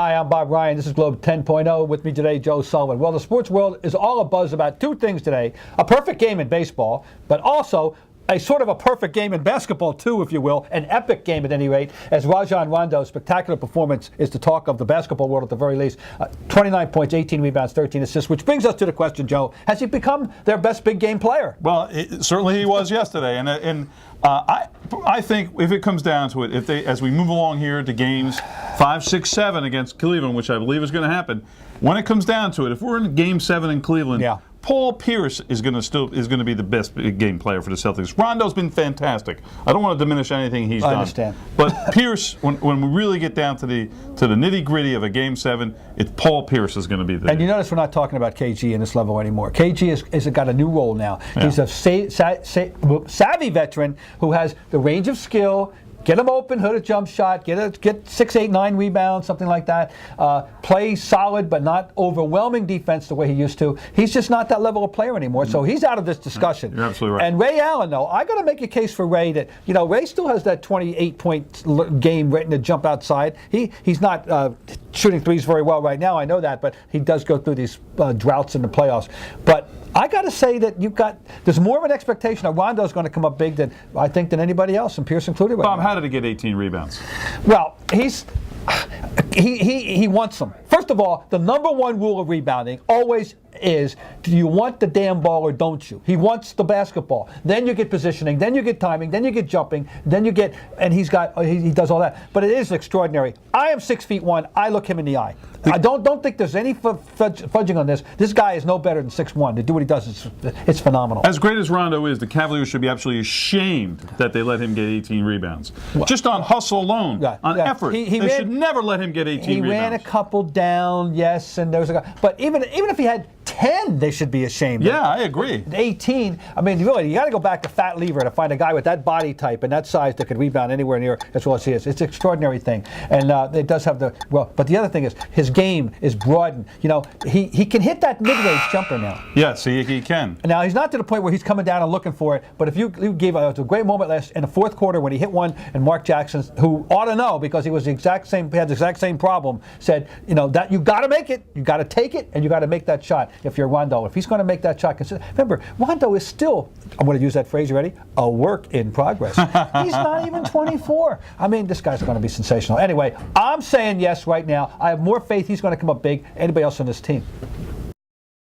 Hi, I'm Bob Ryan. This is Globe 10.0. With me today, Joe Sullivan. Well, the sports world is all abuzz about two things today. A perfect game in baseball, but also a sort of a perfect game in basketball, too, if you will. An epic game, at any rate, as Rajon Rondo's spectacular performance is the talk of the basketball world at the very least. 29 points, 18 rebounds, 13 assists, which brings us to the question, Joe, has he become their best big game player? Well, certainly he was yesterday. And I think if it comes down to it, as we move along here to games 5, 6, 7 against Cleveland, which I believe is going to happen, when it comes down to it, if we're in Game 7 in Cleveland, Paul Pierce is going to be the best big game player for the Celtics. Rondo's been fantastic. I don't want to diminish anything he's done. I understand. But Pierce, when we really get down to the nitty gritty of a Game 7, it's Paul Pierce is going to be the. And you notice we're not talking about KG in this level anymore. KG has got a new role now. Yeah. He's a savvy veteran who has the range of skill. Get him open, hit a jump shot, get 6, 8, 9 rebounds, something like that. Play solid but not overwhelming defense the way he used to. He's just not that level of player anymore, so he's out of this discussion. You're absolutely right. And Ray Allen, though, I got to make a case for Ray that, Ray still has that 28-point game waiting to jump outside. He's not shooting threes very well right now, I know that, but he does go through these droughts in the playoffs. But I got to say that there's more of an expectation that Rondo's going to come up big than anybody else, and Pierce included. Bob, how did he get 18 rebounds? Well, he wants them. First of all, the number one rule of rebounding always is, do you want the damn ball or don't you? He wants the basketball. Then you get positioning, then you get timing, then you get jumping, then you get, and he does all that. But it is extraordinary. I am 6'1". I look him in the eye. I don't think there's any fudging on this. This guy is no better than 6'1". To do what he does, it's phenomenal. As great as Rondo is, the Cavaliers should be absolutely ashamed that they let him get 18 rebounds. Just on hustle alone, on effort. They should never let him get 18 rebounds. He ran a couple down, yes, and there was a guy. But even if he had 10, they should be ashamed. Yeah, I agree. 18, I mean, really, you got to go back to Fat Lever to find a guy with that body type and that size that could rebound anywhere near as well as he is. It's an extraordinary thing, and it does have but the other thing is his game is broadened. He can hit that mid-range jumper now. Yes, he can. Now he's not to the point where he's coming down and looking for it. But if you gave a great moment in the fourth quarter when he hit one, and Mark Jackson, who ought to know because he had the exact same problem, said, that you got to make it, you got to take it, and you got to make that shot. If you're Rondo, if he's going to make that shot, remember, Rondo is still, I'm going to use that phrase, you ready? A work in progress. He's not even 24. I mean, this guy's going to be sensational. Anyway, I'm saying yes right now. I have more faith he's going to come up big than anybody else on this team.